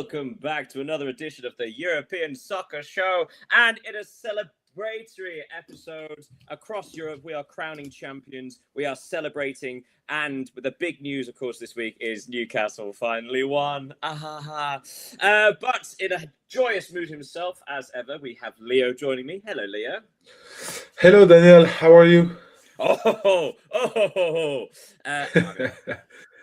welcome back to another edition of the European Soccer Show. And in a celebratory episode across Europe, we are crowning champions, we are celebrating, and the big news, of course, this week is Newcastle finally won. But in a joyous mood himself, as ever, we have Leo joining me. Hello, Leo. Hello, Daniel. How are you?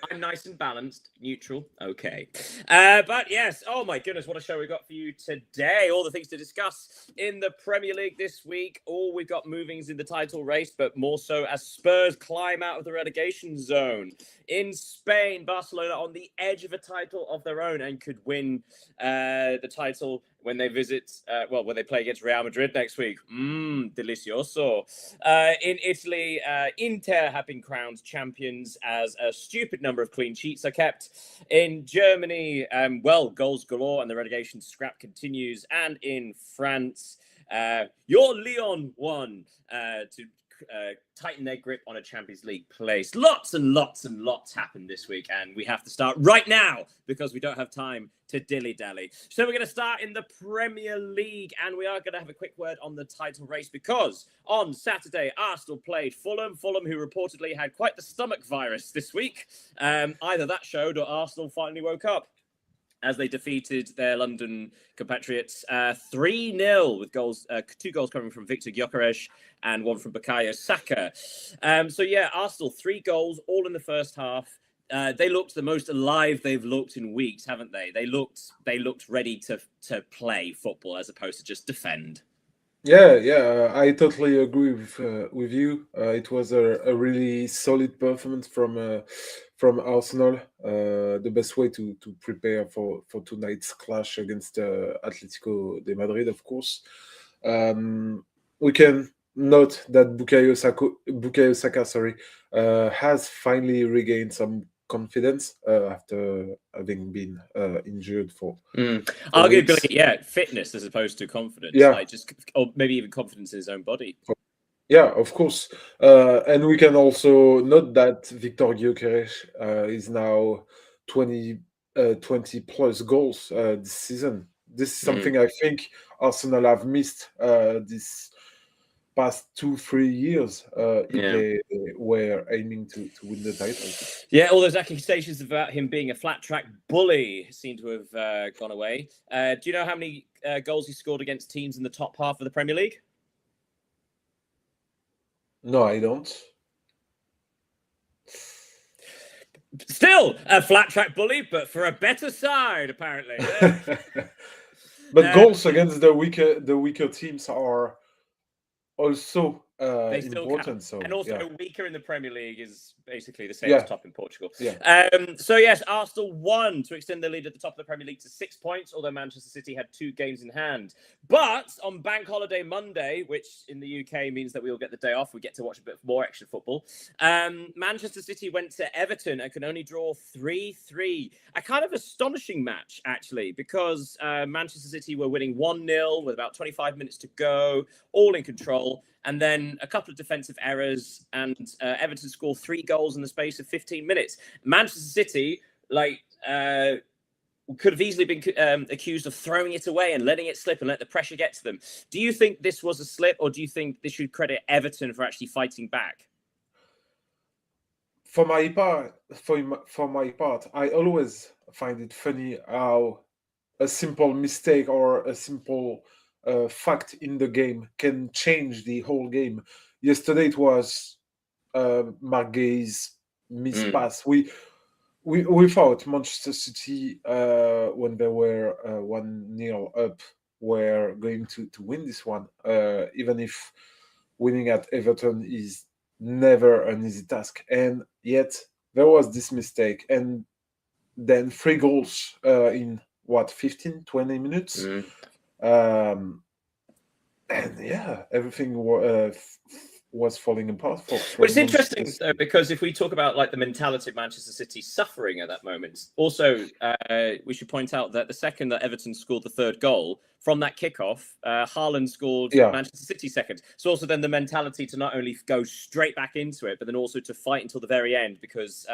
I'm nice and balanced, neutral, okay. But yes, oh my goodness, what a show we got for you today. All the things to discuss in the Premier League this week. We've got movings in the title race, but more so as Spurs climb out of the relegation zone. In Spain, Barcelona on the edge of a title of their own and could win the title when they when they play against Real Madrid next week. Delicioso. In Italy, Inter have been crowned champions as a stupid number of clean sheets are kept. In Germany, goals galore and the relegation scrap continues. And in France, your Lyon won to tighten their grip on a Champions League place. Lots and lots and lots happened this week, and we have to start right now because we don't have time to dilly-dally. So we're going to start in the Premier League, and we are going to have a quick word on the title race because on Saturday, Arsenal played Fulham, who reportedly had quite the stomach virus this week. Either that showed or Arsenal finally woke up as they defeated their London compatriots 3-0 with goals, 2 goals coming from Victor Gyökeres and 1 from Bukayo Saka. Arsenal 3 goals, all in the first half. They looked the most alive they've looked in weeks, haven't they? They looked ready to play football as opposed to just defend. Yeah, I totally agree with you. It was a really solid performance from Arsenal. The best way to prepare for tonight's clash against Atletico de Madrid, of course. We can note that Bukayo Saka, has finally regained some confidence after having been injured for arguably weeks. Fitness as opposed to confidence, or maybe even confidence in his own body. Yeah, of course. And we can also note that Victor Gyökeres is now 20 plus goals this season. This is something I think Arsenal have missed this past 2-3 years if they were aiming to win the title. Yeah, all those accusations about him being a flat track bully seem to have gone away. Do you know how many goals he scored against teams in the top half of the Premier League? No, I don't. Still a flat track bully, but for a better side, apparently. But goals against the weaker teams are also important. So, and also weaker in the Premier League is basically the same as top in Portugal. Arsenal won to extend their lead at the top of the Premier League to 6 points, although Manchester City had 2 games in hand. But on Bank Holiday Monday, which in the UK means that we all get the day off, we get to watch a bit more extra football. Manchester City went to Everton and could only draw 3-3. A kind of astonishing match, actually, because Manchester City were winning 1-0 with about 25 minutes to go, all in control. And then a couple of defensive errors, and Everton scored 3 goals in the space of 15 minutes. Manchester City, could have easily been accused of throwing it away and letting it slip and let the pressure get to them. Do you think this was a slip, or do you think this should credit Everton for actually fighting back? For my part, I always find it funny how a simple mistake or a simple fact in the game can change the whole game. Yesterday it was Marc Guéhi's missed pass. We thought Manchester City when they were 1-0 up were going to win this one, even if winning at Everton is never an easy task. And yet there was this mistake, and then 3 goals in 15-20 minutes. And everything was falling apart for Well, it's Manchester interesting City. because if we talk about like the mentality of Manchester City suffering at that moment, also we should point out that the second that Everton scored the third goal from that kickoff, Haaland scored Manchester City second. So also then the mentality to not only go straight back into it, but then also to fight until the very end, because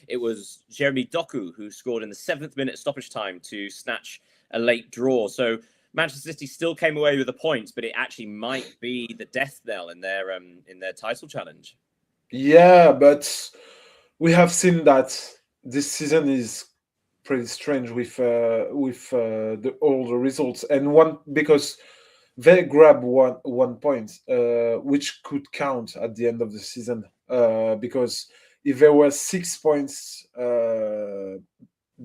it was Jeremy Doku who scored in the 7th minute stoppage time to snatch a late draw. So Manchester City still came away with the points, but it actually might be the death knell in their title challenge. Yeah, but we have seen that this season is pretty strange with all the results, and one because they grab one point, which could count at the end of the season. Because if there were 6 points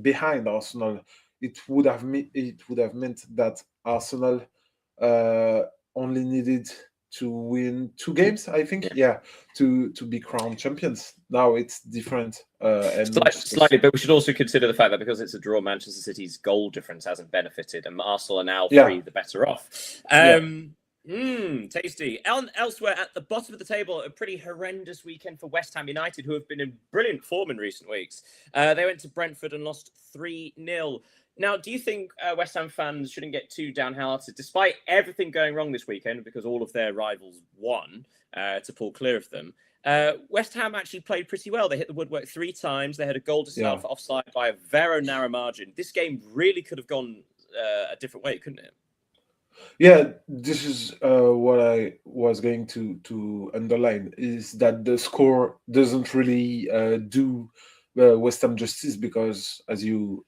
behind Arsenal, it would have meant that Arsenal only needed to win 2 games, I think, to be crowned champions. Now it's different, and slightly, but we should also consider the fact that because it's a draw, Manchester City's goal difference hasn't benefited, and Arsenal are now 3 the better off. Tasty. Elsewhere at the bottom of the table, a pretty horrendous weekend for West Ham United, who have been in brilliant form in recent weeks. They went to Brentford and lost 3-0. Now, do you think West Ham fans shouldn't get too downhearted, despite everything going wrong this weekend, because all of their rivals won to pull clear of them? West Ham actually played pretty well. They hit the woodwork 3 times. They had a goal disallowed for offside by a very narrow margin. This game really could have gone a different way, couldn't it? Yeah, this is what I was going to underline, is that the score doesn't really do West Ham justice, because, as you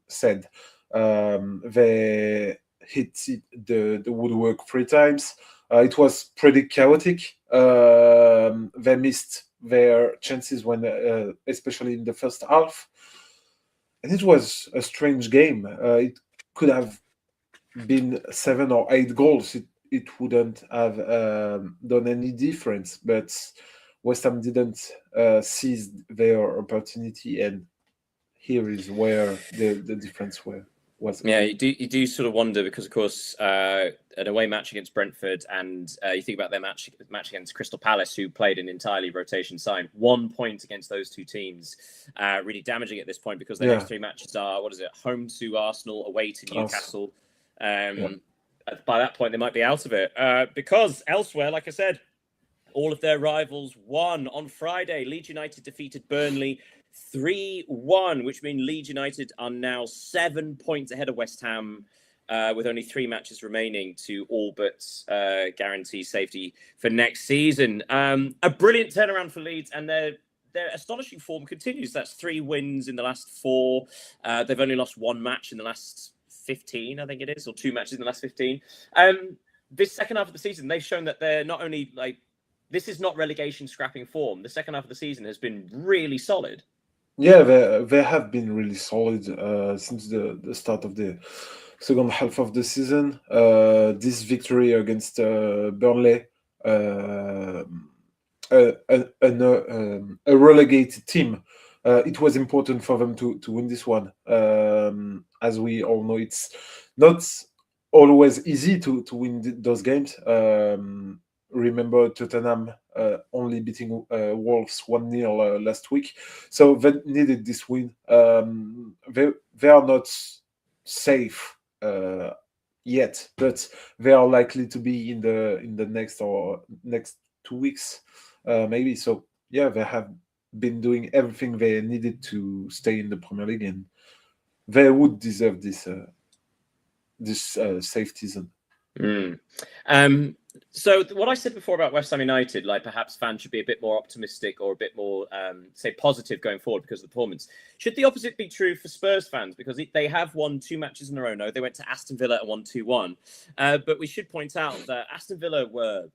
said, they hit the woodwork 3 times. It was pretty chaotic. They missed their chances when, especially in the first half, and it was a strange game. It could have been 7 or 8 goals. It wouldn't have done any difference, but West Ham didn't seize their opportunity, and here is where the difference was. Yeah, you do sort of wonder, because of course an away match against Brentford, and you think about their match against Crystal Palace, who played an entirely rotation side. 1 point against those 2 teams, really damaging at this point, because their next 3 matches are, home to Arsenal, away to Newcastle. By that point, they might be out of it, because elsewhere, like I said, all of their rivals won on Friday. Leeds United defeated Burnley 3-1, which means Leeds United are now 7 points ahead of West Ham, with only 3 matches remaining to all but guarantee safety for next season. A brilliant turnaround for Leeds, and their astonishing form continues. That's 3 wins in the last 4. They've only lost 1 match in the last 15, I think it is, or 2 matches in the last 15. This second half of the season, they've shown that they're not only this is not relegation scrapping form. The second half of the season has been really solid. Yeah, they have been really solid since the start of the second half of the season. This victory against Burnley, a relegated team, it was important for them to win this one. As we all know, it's not always easy to win those games. Remember Tottenham only beating Wolves 1-0 last week, so they needed this win. They are not safe yet, but they are likely to be in the next 2 weeks, maybe. So yeah, they have been doing everything they needed to stay in the Premier League, and they would deserve this safety zone. So what I said before about West Ham United, perhaps fans should be a bit more optimistic, or a bit more, say, positive going forward because of the performance. Should the opposite be true for Spurs fans? Because they have won 2 matches in a row now. They went to Aston Villa and won 2-1. But we should point out that Aston Villa were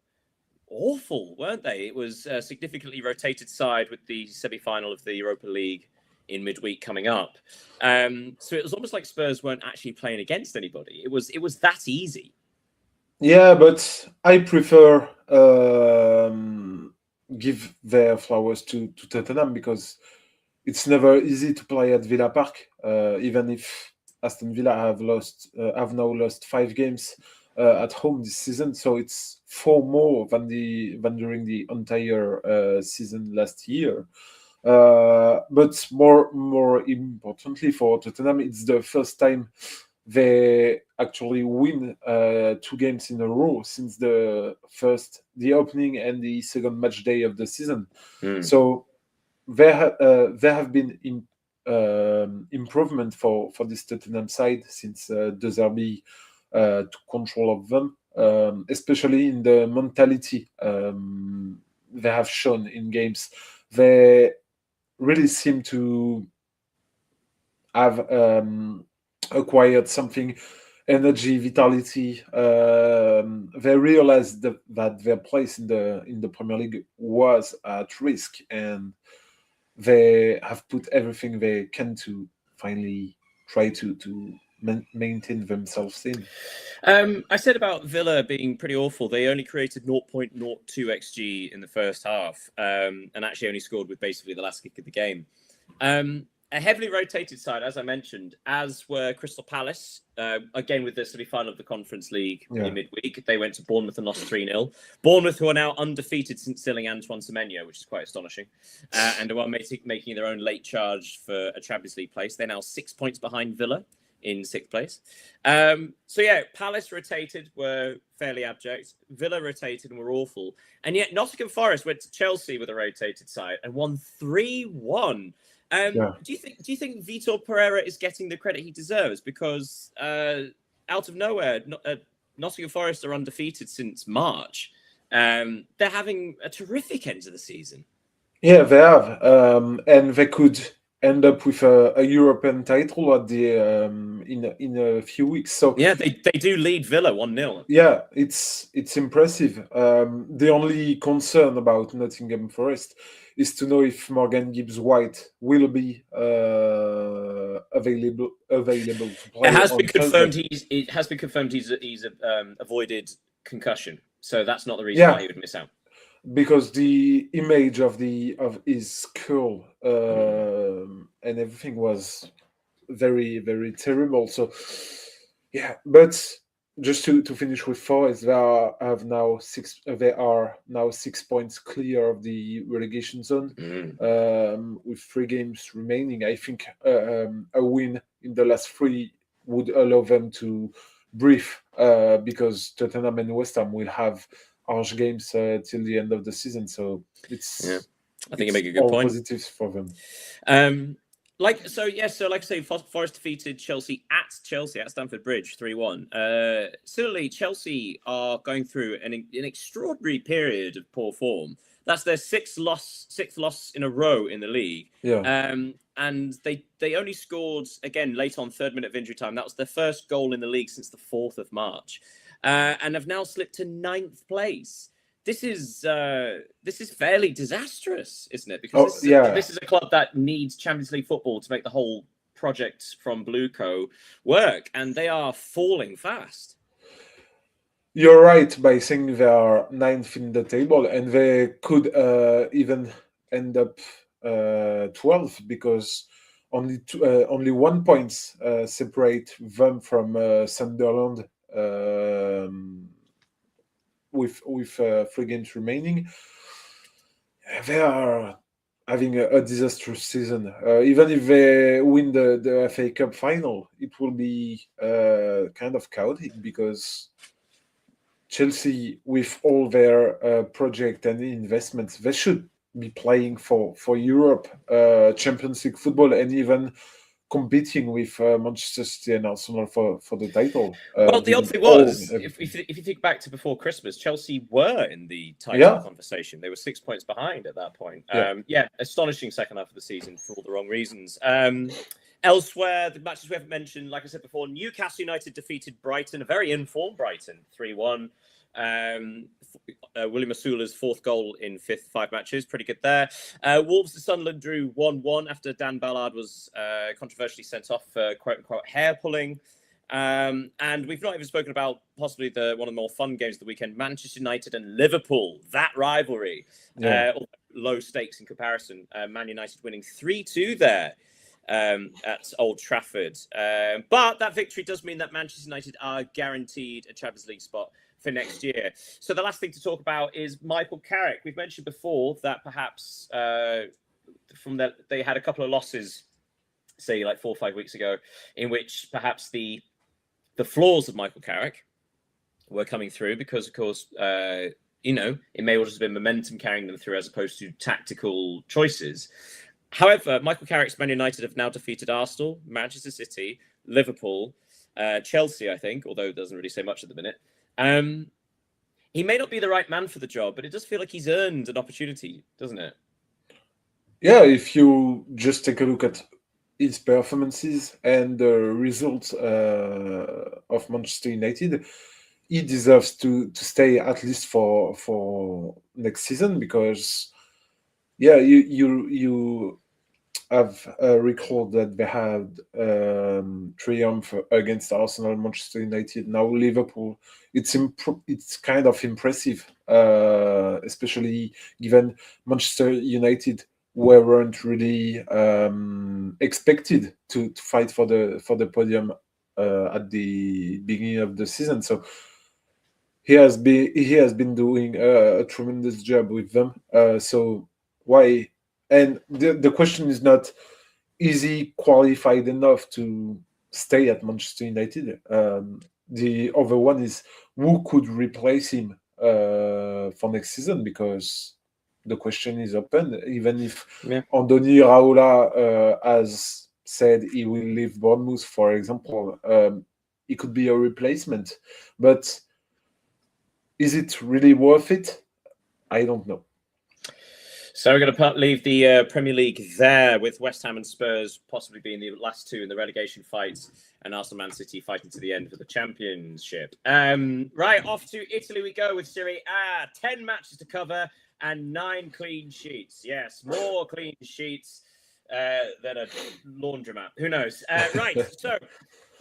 awful, weren't they? It was a significantly rotated side with the semi-final of the Europa League in midweek coming up. So it was almost like Spurs weren't actually playing against anybody. It was that easy. Yeah, but I prefer give their flowers to Tottenham, because it's never easy to play at Villa Park. Even if Aston Villa have now lost 5 games, at home this season, so it's 4 more than during the entire season last year. But more importantly for Tottenham, it's the first time they actually win 2 games in a row since the opening and the second match day of the season. So there have been improvement for this Tottenham side since De Zerbi took control of them, especially in the mentality they have shown in games. They really seem to have acquired something, energy, vitality. They realized that their place in the Premier League was at risk, and they have put everything they can to finally try to maintain themselves in. I said about Villa being pretty awful. They only created 0.02 xG in the first half, and actually only scored with basically the last kick of the game. A heavily rotated side, as I mentioned, as were Crystal Palace, again with the semi-final of the Conference League in midweek. They went to Bournemouth and lost 3-0. Bournemouth, who are now undefeated since selling Antoine Semenyo, which is quite astonishing, and are making their own late charge for a Champions League place. They're now 6 points behind Villa in 6th place. So yeah, Palace rotated, were fairly abject. Villa rotated and were awful. And yet Nottingham Forest went to Chelsea with a rotated side and won 3-1. Do you think Vitor Pereira is getting the credit he deserves? Because out of nowhere, Nottingham Forest are undefeated since March. They're having a terrific end to the season. Yeah, they have, and they could end up with a European title at the in a few weeks. So yeah, they do lead Villa 1-0. Yeah, it's impressive. The only concern about Nottingham Forest is to know if Morgan Gibbs-White will be available to play. It has been confirmed. It has been confirmed he's avoided concussion, so that's not the reason why he would miss out. Because the image of his skull and everything was very, very terrible. So yeah, but just to finish with Forest, they are now 6 points clear of the relegation zone, with 3 games remaining. I think a win in the last 3 would allow them to breathe, because Tottenham and West Ham will have harsh games till the end of the season. So I think you make a good point. Positives for them. Like I say, Forest defeated Chelsea at Stamford Bridge 3-1. Similarly, Chelsea are going through an extraordinary period of poor form. That's their sixth loss in a row in the league. And they only scored again late on 3rd minute of injury time. That was their first goal in the league since the 4th of March, and have now slipped to 9th place. This is fairly disastrous, isn't it? Because this is a club that needs Champions League football to make the whole project from Blueco work, and they are falling fast. You're right by saying they are 9th in the table, and they could even end up 12th, because only 1 point separate them from Sunderland. With 3 games remaining, they are having a disastrous season. Even if they win the FA Cup final, it will be kind of chaotic, because Chelsea, with all their project and investments, they should be playing for Europe, Champions League football, and even competing with Manchester City and Arsenal for the title. Well, the odd thing was, if you think back to before Christmas, Chelsea were in the title conversation. They were 6 points behind at that point. Astonishing second half of the season for all the wrong reasons. Elsewhere, the matches we haven't mentioned, like I said before, Newcastle United defeated Brighton, a very informed Brighton, 3-1. William Masula's 4th goal in 5 matches, pretty good there. Wolves to Sunderland drew 1-1 after Dan Ballard was controversially sent off for quote-unquote hair pulling. And we've not even spoken about possibly one of the more fun games of the weekend, Manchester United and Liverpool, that rivalry. Low stakes in comparison. Man United winning 3-2 there. at Old Trafford. But that victory does mean that Manchester United are guaranteed a Champions League spot for next year. So the last thing to talk about is Michael Carrick. We've mentioned before that perhaps they had a couple of losses, say like 4 or 5 weeks ago, in which perhaps the flaws of Michael Carrick were coming through because, of course, it may well just have been momentum carrying them through as opposed to tactical choices. However, Michael Carrick's Man United have now defeated Arsenal, Manchester City, Liverpool, Chelsea, I think, although it doesn't really say much at the minute. He may not be the right man for the job, but it does feel like he's earned an opportunity, doesn't it? Yeah, if you just take a look at his performances and the results of Manchester United, he deserves to stay at least for next season because, yeah, you have recalled that they had triumph against Arsenal, Manchester United, now Liverpool. It's kind of impressive, especially given Manchester United weren't really expected to fight for the podium at the beginning of the season. So he has been doing a tremendous job with them. So why? And the question is not, is he qualified enough to stay at Manchester United? The other one is, who could replace him for next season? Because the question is open. Even if Andoni Raola has said he will leave Bournemouth, for example, he could be a replacement. But is it really worth it? I don't know. So we're going to leave the Premier League there, with West Ham and Spurs possibly being the last two in the relegation fights, and Arsenal, Man City fighting to the end for the championship. Right, off to Italy we go with Serie A. 10 matches to cover and 9 clean sheets. Yes, more clean sheets than a laundromat. Who knows? Right, so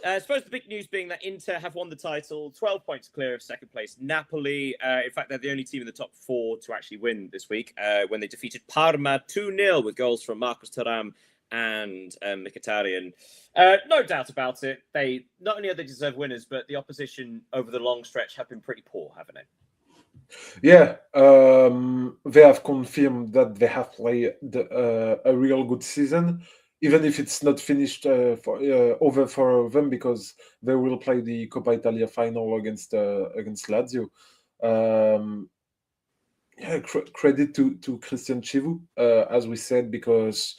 I suppose the big news being that Inter have won the title, 12 points clear of second place Napoli. In fact, they're the only team in the top 4 to actually win this week when they defeated Parma 2-0 with goals from Marcus Thuram and Mkhitaryan. No doubt about it. They not only are they deserved winners, but the opposition over the long stretch have been pretty poor, haven't they? Yeah, they have confirmed that they have played a real good season, even if it's not finished over for them, because they will play the Coppa Italia final against Lazio. Credit to Christian Chivu, as we said, because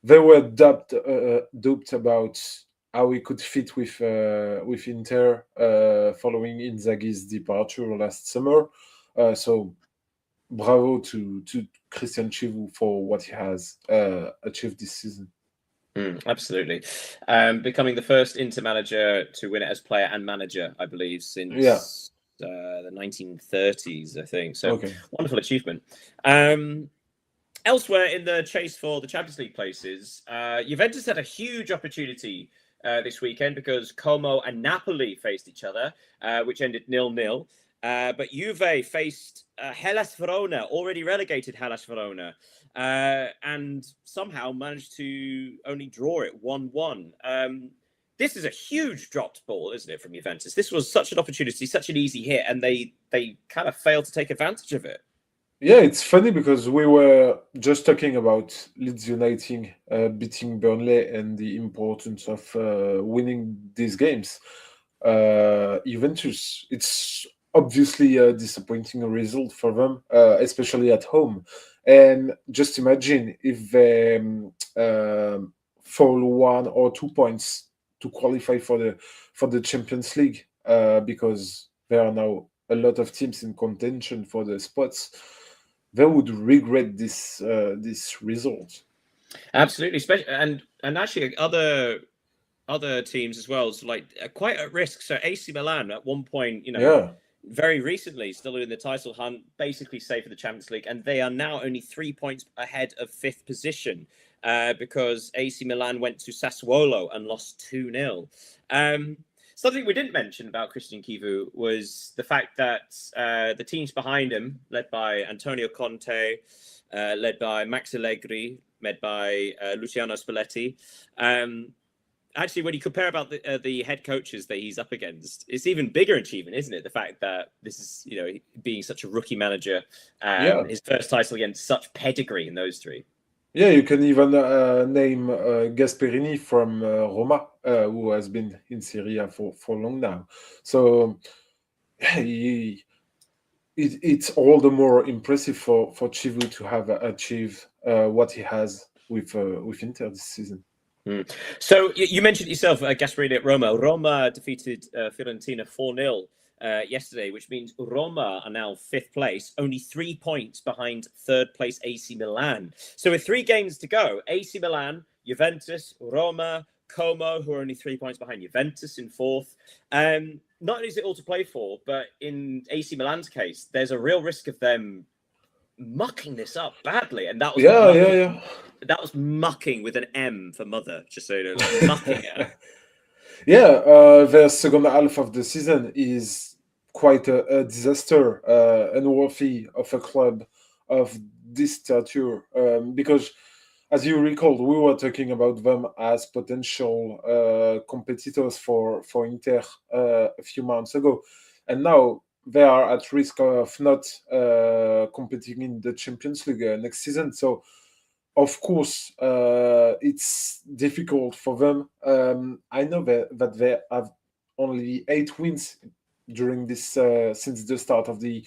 they were duped about how he could fit with Inter following Inzaghi's departure last summer. So bravo to Christian Chivu for what he has achieved this season. Absolutely. Becoming the first Inter manager to win it as player and manager, I believe, since the 1930s, I think. So wonderful achievement. Elsewhere in the chase for the Champions League places, Juventus had a huge opportunity this weekend because Como and Napoli faced each other, which ended 0-0. But Juve faced Hellas Verona, already relegated Hellas Verona, and somehow managed to only draw it 1-1. This is a huge dropped ball, isn't it, from Juventus? This was such an opportunity, such an easy hit, and they kind of failed to take advantage of it. Yeah, it's funny because we were just talking about Leeds United beating Burnley and the importance of winning these games. Juventus, it's obviously a disappointing result for them, especially at home. And just imagine if they fall 1 or 2 points to qualify for the Champions League, because there are now a lot of teams in contention for the spots. They would regret this result. Absolutely, and actually other teams as well, so like quite at risk. So AC Milan at one point, very recently, still in the title hunt, basically safe for the Champions League, and they are now only 3 points ahead of 5th position because AC Milan went to Sassuolo and lost 2-0. Something we didn't mention about Christian Chivu was the fact that the teams behind him, led by Antonio Conte, led by Max Allegri, led by Luciano Spalletti. Actually, when you compare about the head coaches that he's up against, it's even bigger achievement, isn't it? The fact that this is, being such a rookie manager, his first title against such pedigree in those three. Yeah, you can even name Gasperini from Roma, who has been in Serie A for long now. So it's all the more impressive for Chivu to have achieved what he has with Inter this season. So you mentioned yourself, Gasperini at Roma. Roma defeated Fiorentina 4-0 yesterday, which means Roma are now 5th place, only 3 points behind 3rd place AC Milan. So with 3 games to go, AC Milan, Juventus, Roma, Como, who are only 3 points behind Juventus in 4th. Not only is it all to play for, but in AC Milan's case, there's a real risk of them mucking this up badly. And that was that was mucking with an M for mother, just so you know, like mucking it. The second half of the season is quite a disaster, unworthy of a club of this stature, because, as you recall, we were talking about them as potential competitors for Inter a few months ago, and now they are at risk of not competing in the Champions League next season. So, of course, it's difficult for them. I know that they have only 8 wins during this since the start of the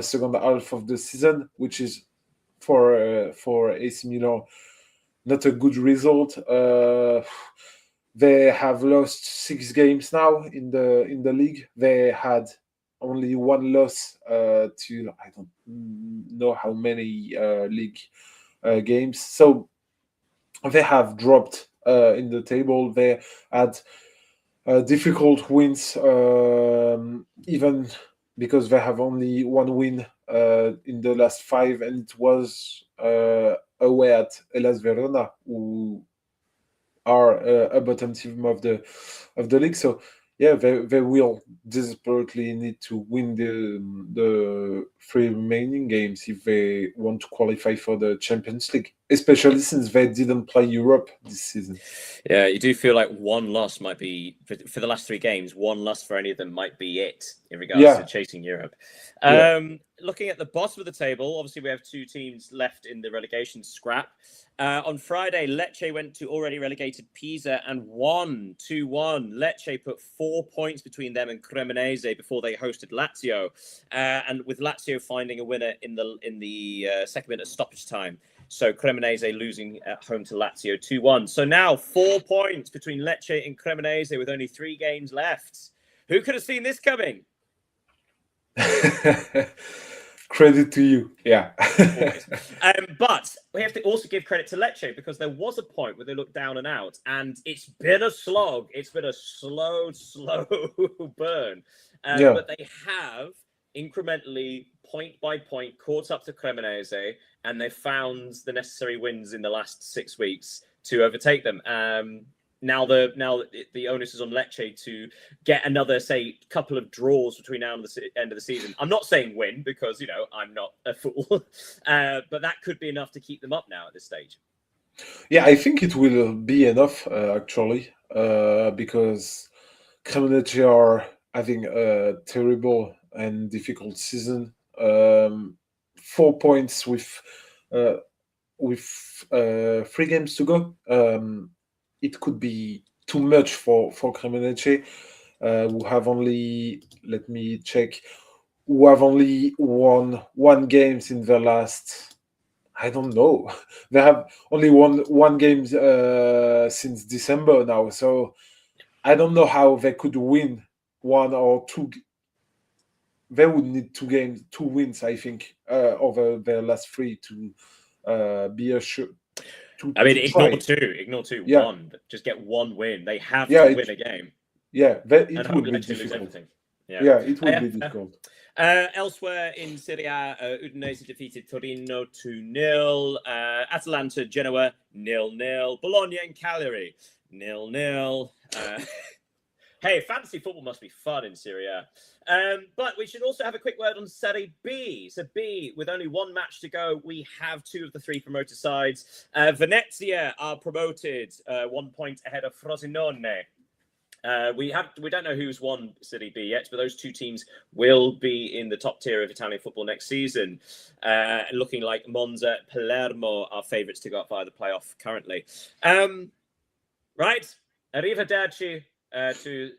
second half of the season, which is for AC Milan not a good result. They have lost 6 games now in the league. They had only 1 loss to I don't know how many league games. So they have dropped in the table. They had difficult wins, even because they have only 1 win in the last 5, and it was away at Hellas Verona, who are a bottom team of the league. So yeah, they will desperately need to win the 3 remaining games if they want to qualify for the Champions League, especially since they didn't play Europe this season. Yeah, you do feel like 1 loss might be, for the last 3 games, 1 loss for any of them might be it in regards to chasing Europe. Looking at the bottom of the table, obviously we have 2 teams left in the relegation scrap. On Friday, Lecce went to already relegated Pisa and won 2-1. Lecce put 4 points between them and Cremonese before they hosted Lazio, and with Lazio finding a winner in the second minute of stoppage time. So Cremonese losing at home to Lazio 2-1. So now 4 points between Lecce and Cremonese with only 3 games left. Who could have seen this coming? Credit to you. Yeah. But we have to also give credit to Lecce, because there was a point where they looked down and out, and it's been a slog. It's been a slow burn. But they have incrementally, point by point, caught up to Cremonese, and they found the necessary wins in the last 6 weeks to overtake them. Now the onus is on Lecce to get another, say, couple of draws between now and the end of the season. I'm not saying win, because, I'm not a fool, but that could be enough to keep them up now at this stage. Yeah, I think it will be enough, actually, because Cremonese are having a terrible and difficult season. 4 points with 3 games to go. It could be too much for Cremonese, who have only, let me check, who have only won 1 games in their last, I don't know. They have only won 1 game since December now. So I don't know how they could win 1 or 2. They would need 2 wins, I think, over their last 3 to be assured. Ignore two, Yeah. 1. Just get 1 win. They have to win a game. Yeah, it would be difficult. Yeah, it would be difficult. Elsewhere in Serie A, Udinese defeated Torino 2-0. Atalanta, Genoa 0-0. Bologna and Cagliari 0-0. Hey, fantasy football must be fun in Serie A. But we should also have a quick word on Serie B. So B, with only one match to go, we have 2 of the 3 promoted sides. Venezia are promoted 1 point ahead of Frosinone. We don't know who's won Serie B yet, but those 2 teams will be in the top tier of Italian football next season. Looking like Monza, Palermo are favourites to go up via the playoff currently. Right, arrivederci to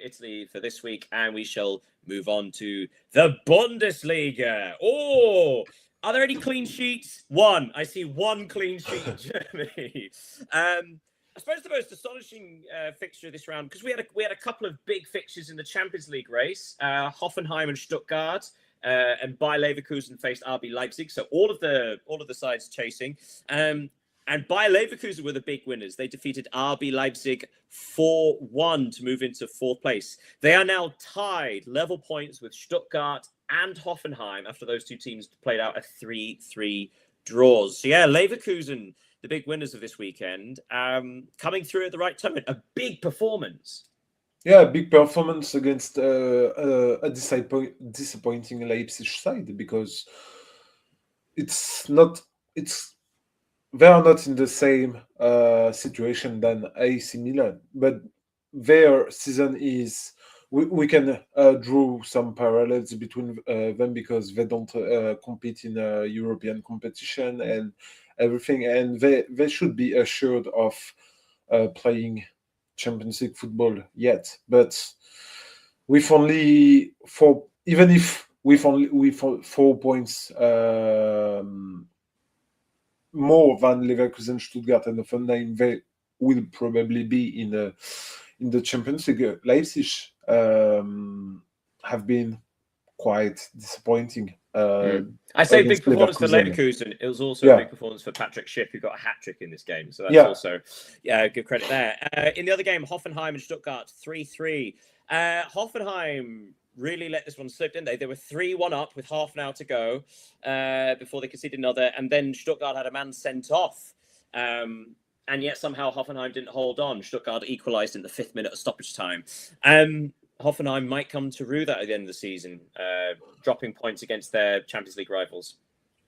Italy for this week, and we shall move on to the Bundesliga. Oh, are there any clean sheets? One. I see 1 clean sheet in Germany. I suppose the most astonishing fixture this round, because we had a couple of big fixtures in the Champions League race. Hoffenheim and Stuttgart, and Bayer Leverkusen faced RB Leipzig. So all of the sides chasing. And Bayer Leverkusen were the big winners. They defeated RB Leipzig 4-1 to move into 4th place. They are now tied level points with Stuttgart and Hoffenheim after those 2 teams played out a 3-3 draws. So yeah, Leverkusen, the big winners of this weekend, coming through at the right time. A big performance. Yeah, big performance against a disappointing Leipzig side, because they are not in the same situation than AC Milan, but their season is. We can draw some parallels between them, because they don't compete in a European competition and everything, and they should be assured of playing Champions League football yet. But with only 4, even if with 4 points more than Leverkusen, Stuttgart, and Hoffenheim, they will probably be in the Champions League. Leipzig have been quite disappointing. I say big performance for Leverkusen. It was also a big performance for Patrick Schick, who got a hat-trick in this game. So that's also good credit there. In the other game, Hoffenheim and Stuttgart, 3-3. Hoffenheim really let this one slip, didn't they? They were 3-1 up with half an hour to go before they conceded another. And then Stuttgart had a man sent off. And yet somehow Hoffenheim didn't hold on. Stuttgart equalised in the 5th minute of stoppage time. Hoffenheim might come to rue that at the end of the season, dropping points against their Champions League rivals.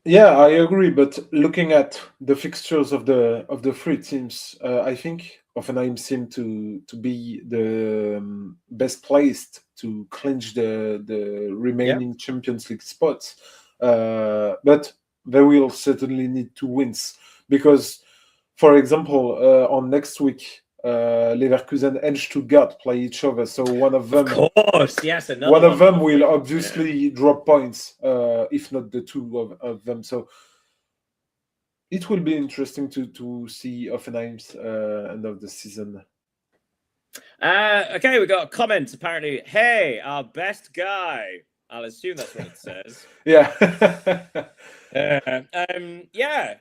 Yeah, I agree. But looking at the fixtures of the 3 teams, I think Hoffenheim seem to be the best placed to clinch the remaining Champions League spots. But they will certainly need 2 wins, because, for example, on next week, Leverkusen and Stuttgart play each other. So one of them, of course, yes, one of them will obviously drop points, if not the 2 of them. So it will be interesting to see Hoffenheim's end of the season. Okay, we got a comment. Apparently, hey, our best guy. I'll assume that's what it says. Yeah. Yeah.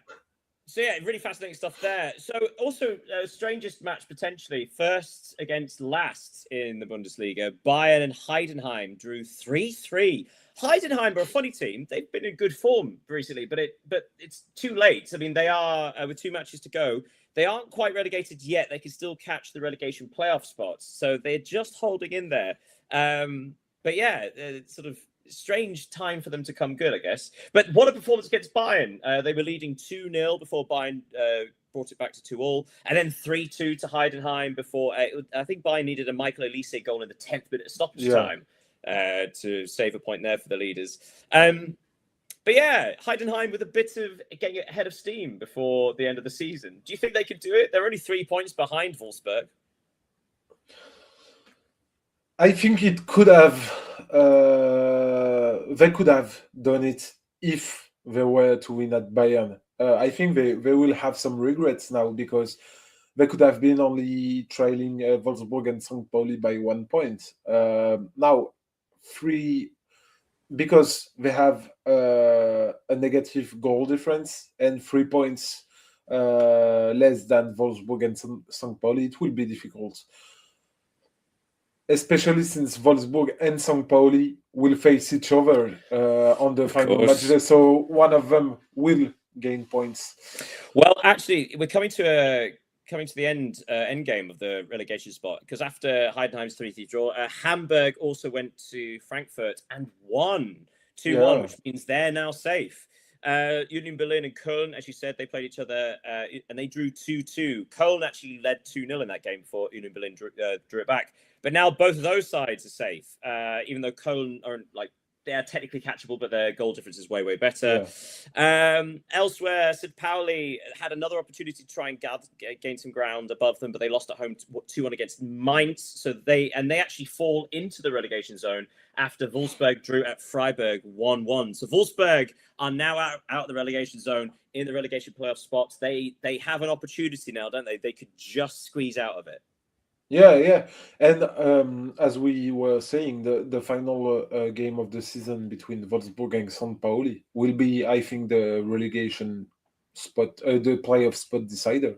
So yeah, really fascinating stuff there. So also, strangest match potentially, first against last in the Bundesliga. Bayern and Heidenheim drew 3-3. Heidenheim are a funny team. They've been in good form recently, but it's too late. I mean, they are with 2 matches to go. They aren't quite relegated yet. They can still catch the relegation playoff spots, so they're just holding in there. But yeah, it's sort of strange time for them to come good, I guess. But what a performance against Bayern. They were leading 2-0 before Bayern brought it back to 2-2, and then 3-2 to Heidenheim before I think Bayern needed a Michael Elise goal in the 10th minute of stoppage time to save a point there for the leaders. But yeah, Heidenheim with a bit of getting ahead of steam before the end of the season. Do you think they could do it? They're only 3 points behind Wolfsburg. I think it could have. They could have done it if they were to win at Bayern. I think they will have some regrets now, because they could have been only trailing Wolfsburg and St. Pauli by 1 point. Now, 3, because they have a negative goal difference and 3 points less than Wolfsburg and St. Pauli, it will be difficult. Especially since Wolfsburg and St. Pauli will face each other on the final match day, so one of them will gain points. Well, actually, we're coming to a coming to the end game of the relegation spot, because after Heidenheim's 3-3 draw, Hamburg also went to Frankfurt and won 2-1, which means they're now safe. Union Berlin and Köln, as you said, they played each other and they drew 2-2. Köln actually led 2-0 in that game before Union Berlin drew it back. But now both of those sides are safe, even though Köln aren't they are technically catchable, but their goal difference is way, way better. Yeah. Elsewhere, St. Pauli had another opportunity to try and gain some ground above them, but they lost at home 2-1 against Mainz. So they actually fall into the relegation zone after Wolfsburg drew at Freiburg 1-1. So Wolfsburg are now out of the relegation zone in the relegation playoff spots. They have an opportunity now, don't they? They could just squeeze out of it. Yeah. And as we were saying, the final game of the season between Wolfsburg and St. Pauli will be, I think, the relegation spot, the playoff spot decider.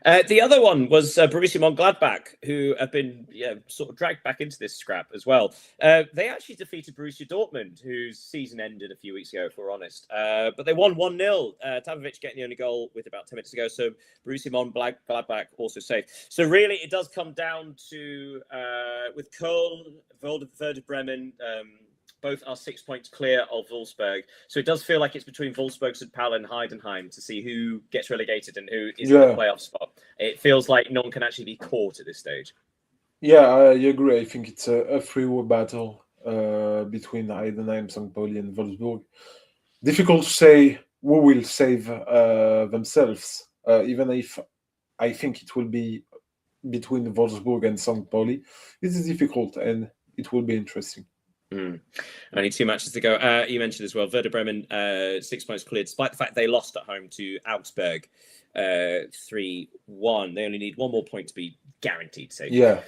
The other one was Borussia Mönchengladbach, who have been sort of dragged back into this scrap as well. They actually defeated Borussia Dortmund, whose season ended a few weeks ago, if we're honest. But they won 1-0. Tavovic getting the only goal with about 10 minutes to go. So Borussia Mönchengladbach also safe. So really, it does come down to, with Köln, Werder Bremen, both are 6 points clear of Wolfsburg. So it does feel like it's between Wolfsburg, St. Pauli and Heidenheim to see who gets relegated and who is in the playoff spot. It feels like no one can actually be caught at this stage. Yeah, I agree. I think it's a three-way battle between Heidenheim, St. Pauli and Wolfsburg. Difficult to say who will save themselves, even if I think it will be between Wolfsburg and St. Pauli. It is difficult and it will be interesting. Only 2 matches to go. You mentioned as well, Werder Bremen, 6 points cleared, despite the fact they lost at home to Augsburg 3-1. They only need one more point to be guaranteed safe. Yeah.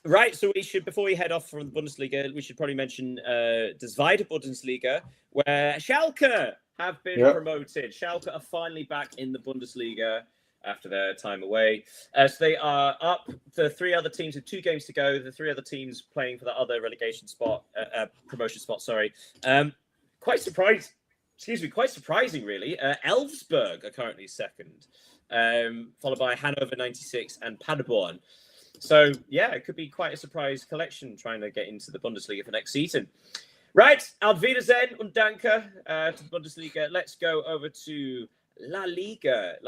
Right, so we should, before we head off from the Bundesliga, we should probably mention the Zweite Bundesliga, where Schalke have been promoted. Schalke are finally back in the Bundesliga after their time away. So they are up. The three other teams with 2 games to go. The 3 other teams playing for the other relegation spot, promotion spot, sorry. Quite surprising, really. Elfsberg are currently second, followed by Hannover 96 and Paderborn. So, yeah, it could be quite a surprise collection trying to get into the Bundesliga for next season. Right, auf Wiedersehen und danke to the Bundesliga. Let's go over to La Liga,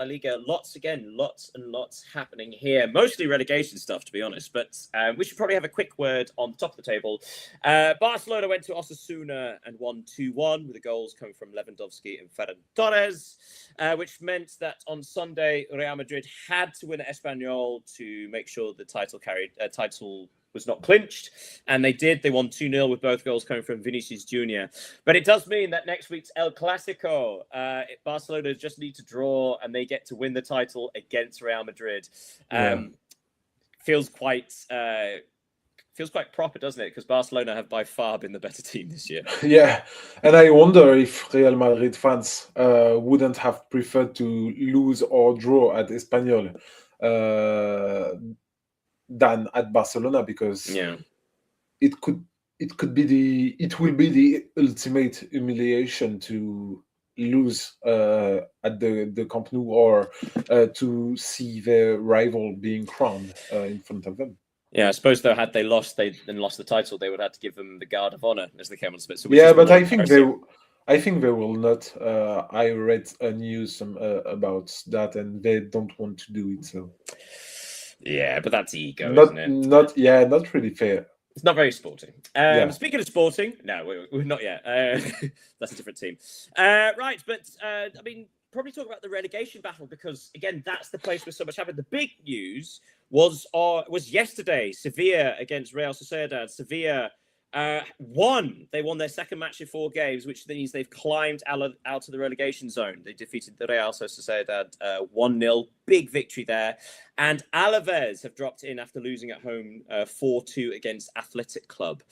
lots and lots happening here. Mostly relegation stuff, to be honest. But we should probably have a quick word on top of the table. Barcelona went to Osasuna and won 2-1 with the goals coming from Lewandowski and Ferran Torres, which meant that on Sunday, Real Madrid had to win at Espanyol to make sure the title was not clinched, and they did. They won 2-0 with both goals coming from Vinicius Jr. But it does mean that next week's El Clasico, Barcelona just need to draw, and they get to win the title against Real Madrid. Feels quite proper, doesn't it? Because Barcelona have by far been the better team this year. Yeah, and I wonder if Real Madrid fans wouldn't have preferred to lose or draw at Espanyol than at Barcelona, because it will be the ultimate humiliation to lose at the Camp Nou, or to see their rival being crowned in front of them. Yeah, I suppose though, had they lost the title, they would have to give them the Guard of Honor as they came on spit. So but I think they will not. I read news about that, and they don't want to do it. So. Yeah, but that's ego, isn't it? Not really fair. It's not very sporting. Speaking of sporting, no, we're not yet. That's a different team. Right, but I mean, probably talk about the relegation battle, because again, that's the place where so much happened. The big news was yesterday, Sevilla against Real Sociedad. Sevilla won. They won their second match in 4 games, which means they've climbed out of the relegation zone. They defeated the Real Sociedad 1-0. Big victory there. And Alaves have dropped in after losing at home 4-2 against Athletic Club.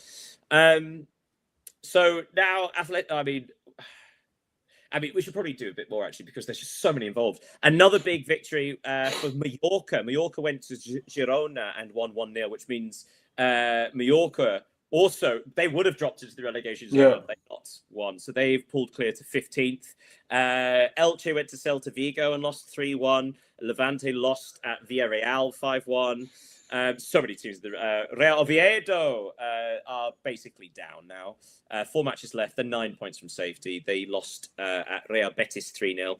So now, I mean, we should probably do a bit more, actually, because there's just so many involved. Another big victory for Mallorca. Mallorca went to Girona and won 1-0, which means Mallorca Also, they would have dropped into the relegation zone Yeah. had they not won. So they've pulled clear to 15th. Elche went to Celta Vigo and lost 3-1. Levante lost at Villarreal 5-1. So many teams. Real Oviedo are basically down now. 4 matches left. They're 9 points from safety. They lost at Real Betis 3-0.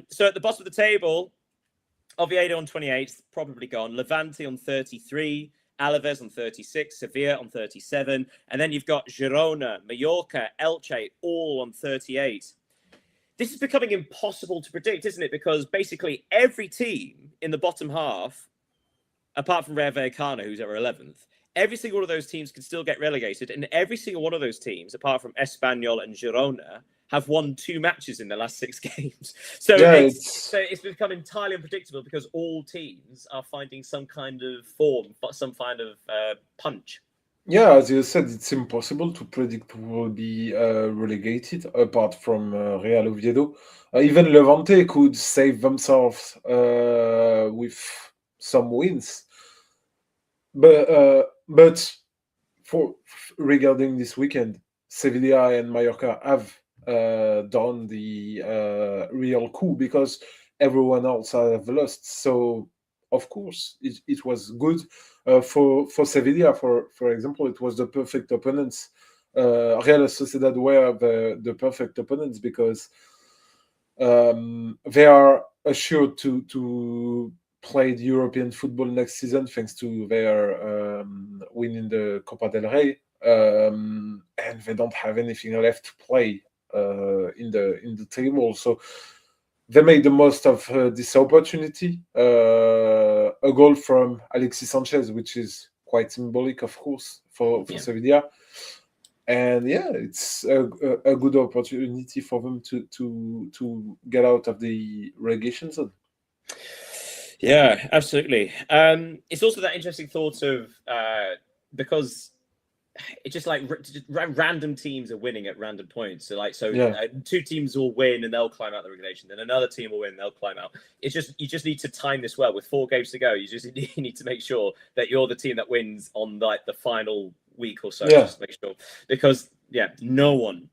So at the bottom of the table, Oviedo on 28th, probably gone. Levante on 33. Alaves on 36, Sevilla on 37, and then you've got Girona, Mallorca, Elche, all on 38. This is becoming impossible to predict, isn't it? Because basically every team in the bottom half, apart from Rayo Vallecano, who's at 11th, every single one of those teams can still get relegated, and every single one of those teams, apart from Espanyol and Girona, have won 2 matches in the last 6 games. So it's become entirely unpredictable because all teams are finding some kind of form, some kind of punch. Yeah, as you said, it's impossible to predict who will be relegated, apart from Real Oviedo. Even Levante could save themselves with some wins. But regarding this weekend, Sevilla and Mallorca have done the real coup because everyone else have lost. So of course it was good for Sevilla. For example, it was the perfect opponents. Real Sociedad were the perfect opponents because they are assured to play the European football next season thanks to their winning the Copa del Rey, and they don't have anything left to play in the table. So they made the most of this opportunity. A goal from Alexis Sanchez, which is quite symbolic, of course, for Sevilla. And yeah, it's a good opportunity for them to get out of the relegation zone. Yeah, absolutely. It's also that interesting thought of because it's just like random teams are winning at random points. So 2 teams will win and they'll climb out the relegation. Then another team will win and they'll climb out. It's just you just need to time this well. With 4 games to go, you need to make sure that you're the team that wins on like the final week or so. Just make sure, because no one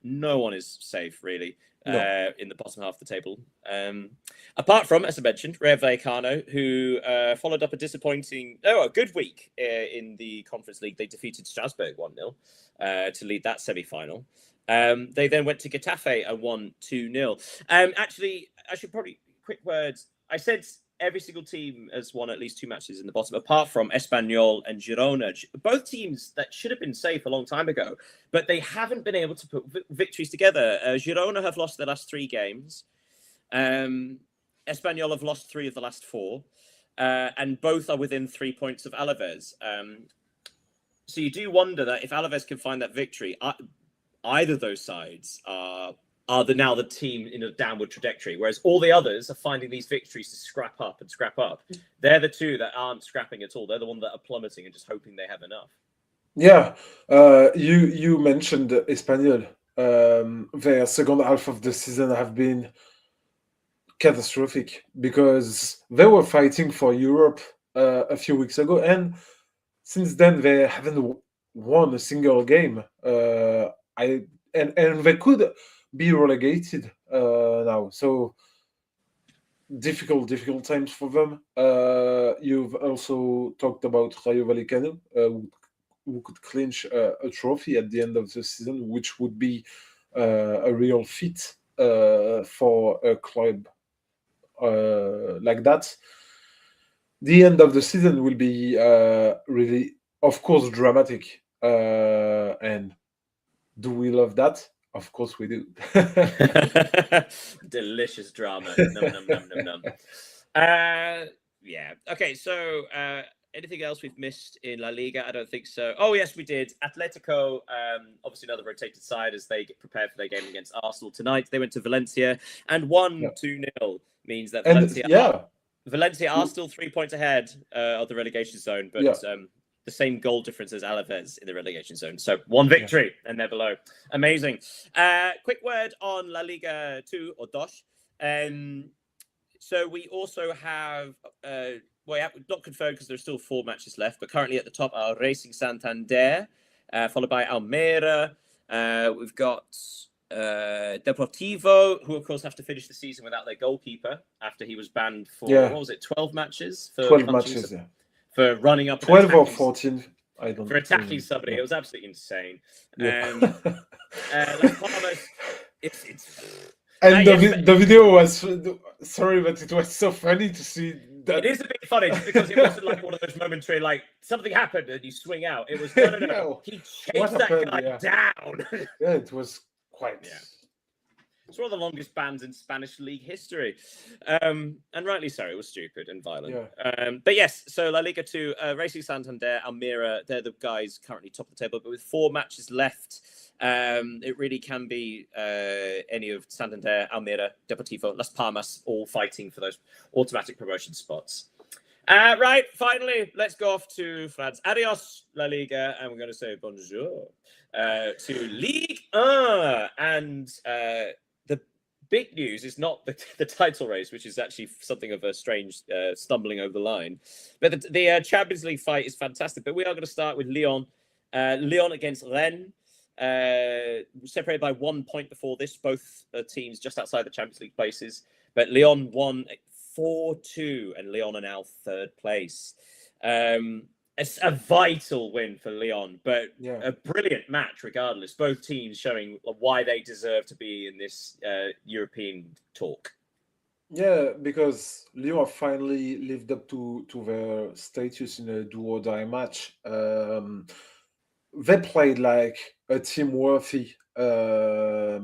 is safe really. In the bottom half of the table. Apart from, as I mentioned, Rayo Vallecano, who followed up a good week in the Conference League. They defeated Strasbourg 1-0 to lead that semi-final. They then went to Getafe and won 2-0. Actually, I should probably, quick words. I said every single team has won at least 2 matches in the bottom, apart from Espanyol and Girona. Both teams that should have been safe a long time ago, but they haven't been able to put victories together. Girona have lost their last 3 games. Espanyol have lost 3 of the last 4. And both are within 3 points of Alaves. So you do wonder that if Alaves can find that victory, either of those sides are now the team in a downward trajectory, whereas all the others are finding these victories to scrap up. They're the 2 that aren't scrapping at all. They're the ones that are plummeting and just hoping they have enough. Yeah, you mentioned Espanyol. Their second half of the season have been catastrophic because they were fighting for Europe a few weeks ago, and since then they haven't won a single game. And they could be relegated now. So difficult times for them. You've also talked about Rayo Vallecano, who could clinch a trophy at the end of the season, which would be a real feat for a club like that. The end of the season will be really, of course, dramatic. And do we love that? Of course we do. Delicious drama. Num, num, num, num, num. Yeah. Okay, so anything else we've missed in La Liga? I don't think so. Oh, yes, we did. Atletico, obviously another rotated side as they get prepared for their game against Arsenal tonight. They went to Valencia and won 2-0. Means that Valencia are still 3 points ahead of the relegation zone, but the same goal difference as Alaves in the relegation zone. So 1 victory and they're below. Amazing. Quick word on La Liga 2 or Dos. So we also have, not confirmed because there's still 4 matches left, but currently at the top are Racing Santander, followed by Almeria. We've got Deportivo, who of course have to finish the season without their goalkeeper after he was banned for, what was it, 12 matches? For 12 matches, for running up 12 or 14, I don't know. For attacking somebody. It was absolutely insane. Yeah. Las Palmas, it's and the video was, sorry, but it was so funny to see that. It is a bit funny just because it wasn't like one of those momentary, like something happened and you swing out. It was, no. He chased that guy down. Yeah, it was quite... Yeah. It's one of the longest bans in Spanish league history. And rightly so, it was stupid and violent. Yeah. But yes, so La Liga 2, Racing Santander, Almeria, they're the guys currently top of the table. But with 4 matches left, it really can be any of Santander, Almeria, Deportivo, Las Palmas, all fighting for those automatic promotion spots. Right, finally, let's go off to France. Adios, La Liga, and we're going to say bonjour to Ligue 1. And the big news is not the title race, which is actually something of a strange stumbling over the line. But the Champions League fight is fantastic. But we are going to start with Lyon. Lyon against Rennes. Separated by 1 point before this, both teams just outside the Champions League places. But Lyon won 4-2, and Lyon are now 3rd place. It's a vital win for Lyon, but a brilliant match regardless. Both teams showing why they deserve to be in this European talk. Yeah, because Lyon have finally lived up to their status in a do-or-die match. They played like a team worthy, a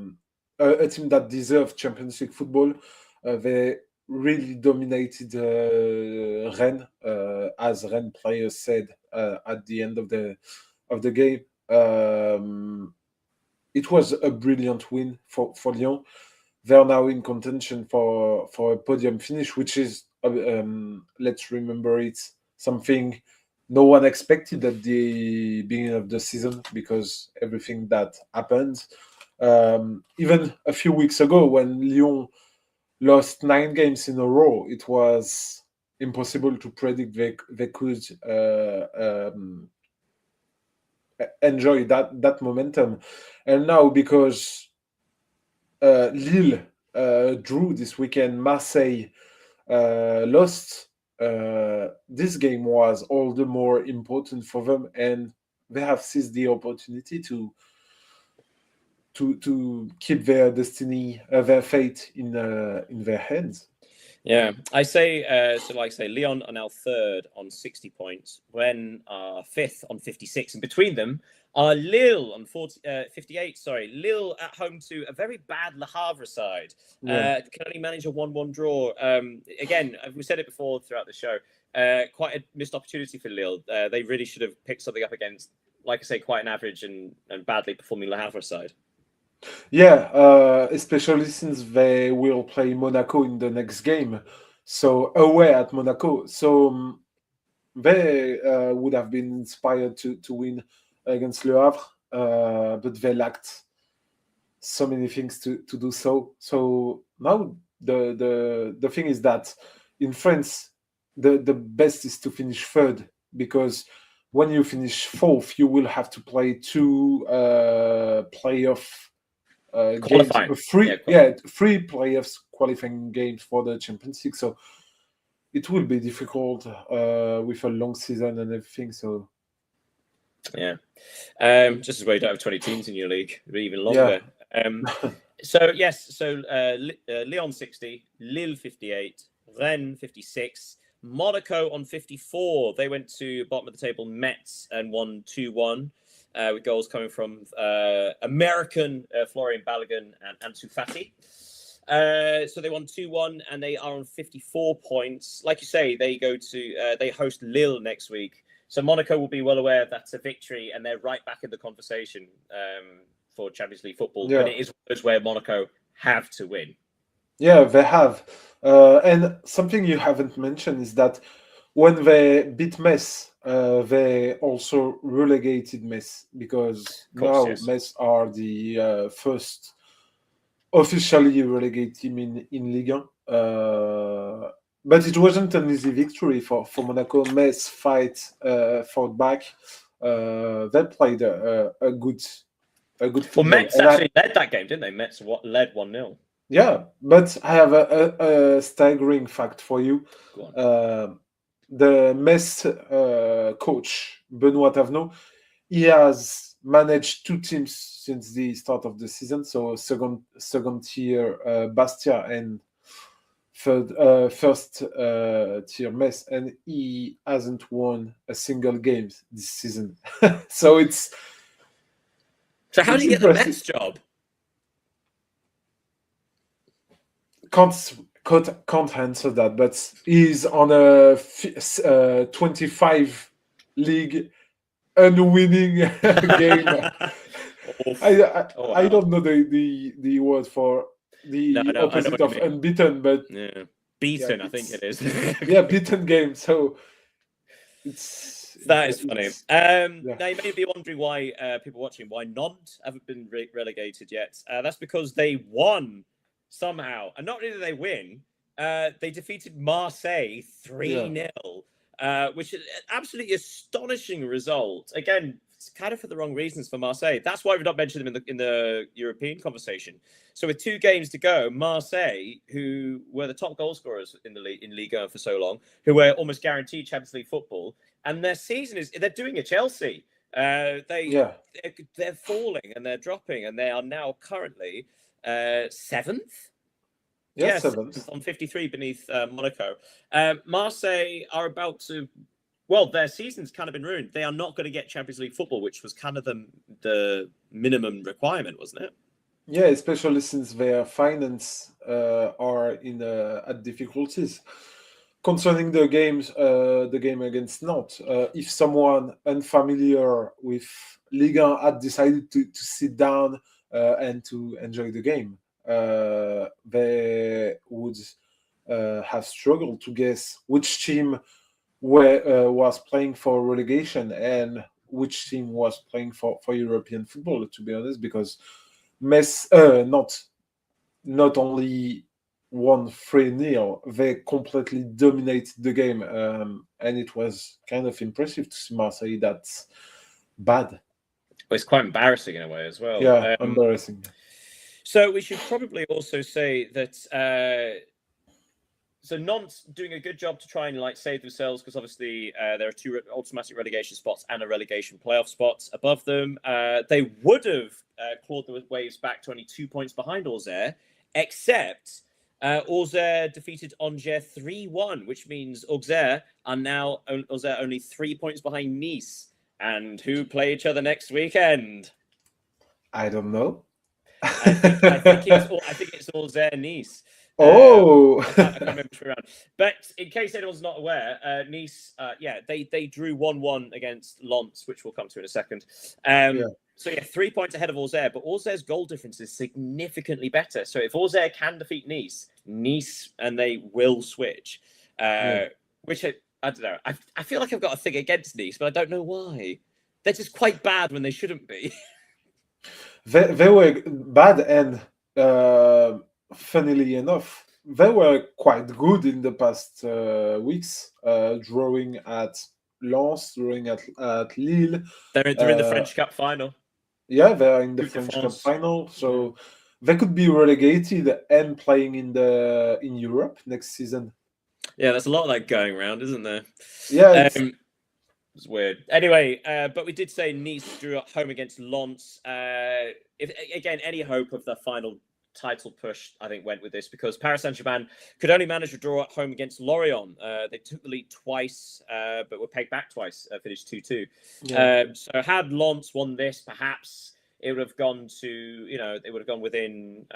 team that deserved Champions League football. They really dominated Rennes, as Rennes players said at the end of the game. It was a brilliant win for Lyon. They are now in contention for a podium finish, which is, let's remember, it's something no one expected at the beginning of the season because everything that happened. Even a few weeks ago when Lyon lost 9 games in a row, it was impossible to predict they could enjoy that momentum. And now, because Lille drew this weekend, Marseille lost, this game was all the more important for them, and they have seized the opportunity to keep their destiny, their fate in their hands. Yeah, I say, Lyon are now 3rd on 60 points, Rennes are 5th on 56, and between them are Lille on 58. Sorry, Lille at home to a very bad Le Havre side. Can only manage a 1-1 draw. Again, we said it before throughout the show, quite a missed opportunity for Lille. They really should have picked something up against, like I say, quite an average and badly performing Le Havre side. Yeah, especially since they will play Monaco in the next game, so away at Monaco. So they would have been inspired to win against Le Havre, but they lacked so many things to do so. So now the thing is that in France, the best is to finish 3rd, because when you finish 4th, you will have to play 2 playoff games, 3 playoffs qualifying games for the Champions League. So it will be difficult with a long season and everything. So yeah, just as well you don't have 20 teams in your league, it'll be even longer. Lyon 60, Lille 58, Rennes 56, Monaco on 54. They went to bottom of the table Metz and won 2-1. With goals coming from American Florian Balogun and Ansu Fati. So they won 2-1 and they are on 54 points. Like you say, they host Lille next week. So Monaco will be well aware that's a victory and they're right back in the conversation for Champions League football. Yeah. But it is where Monaco have to win. Yeah, they have. And something you haven't mentioned is that when they beat Metz, they also relegated Metz, because now Metz are the first officially relegated team in Ligue 1. But it wasn't an easy victory for Monaco. Metz fought back. they played a good Well, football. Metz actually led that game, didn't they? Metz led 1-0. Yeah, but I have a staggering fact for you. Go on. The Metz coach, Benoît Tavenot, he has managed two teams since the start of the season. So second tier Bastia and first tier Metz, and he hasn't won a single game this season. So So how did you get the Metz job? Can't answer that, but he's on a 25 league unwinning game. I don't know the word for the opposite of unbeaten, but beaten, I think it is. Yeah, beaten game. So that is funny. Now you may be wondering why people watching why Nantes haven't been relegated yet. That's because they won somehow, and not only did they win, they defeated Marseille 3-0, which is an absolutely astonishing result. Again, it's kind of for the wrong reasons for Marseille. That's why we've not mentioned them in the European conversation. So with 2 games to go, Marseille, who were the top goal scorers in Ligue 1 for so long, who were almost guaranteed Champions League football, and their season they're doing a Chelsea. They're falling and they're dropping, and they are now currently 7th. Yes, 7th. On 53 beneath Monaco. Marseille are about to. Well, their season's kind of been ruined. They are not going to get Champions League football, which was kind of the minimum requirement, wasn't it? Yeah, especially since their finance are at difficulties. Concerning the game against Nantes, if someone unfamiliar with Ligue 1 had decided to sit down and to enjoy the game, they would have struggled to guess which team was playing for relegation and which team was playing for European football, to be honest, because Metz not only won 3-0, they completely dominated the game, and it was kind of impressive to see Marseille that's bad. Well, it's quite embarrassing in a way as well. Yeah, embarrassing. So we should probably also say that so Nantes doing a good job to try and save themselves, because obviously there are 2 automatic relegation spots and a relegation playoff spot above them. They would have clawed the waves back to only 2 points behind Auxerre, except Auxerre defeated Angers 3-1, which means Auxerre only 3 points behind Nice. And who play each other next weekend? I don't know. I think it's Auxerre Nice. Oh, I can't remember which way around. But in case anyone's not aware, Nice, they drew 1-1 against Lens, which we'll come to in a second. So 3 points ahead of Auxerre, but Auxerre's goal difference is significantly better. So if Auxerre can defeat Nice, and they will switch. Which I don't know. I feel like I've got a thing against Nice, but I don't know why. They're just quite bad when they shouldn't be. They were bad, and funnily enough, they were quite good in the past weeks, drawing at Lens, drawing at Lille. They're in the French Cup final. Yeah, they're in the French Cup final, so they could be relegated and playing in Europe next season. Yeah, there's a lot of that going around, isn't there? Yeah, it's weird. Anyway, but we did say Nice drew at home against Lens. If again, any hope of the final title push, I think, went with this, because Paris Saint-Germain could only manage to draw at home against Lorient. They took the lead twice, but were pegged back twice, finished 2-2. So had Lens won this, perhaps it would have gone to, they would have gone within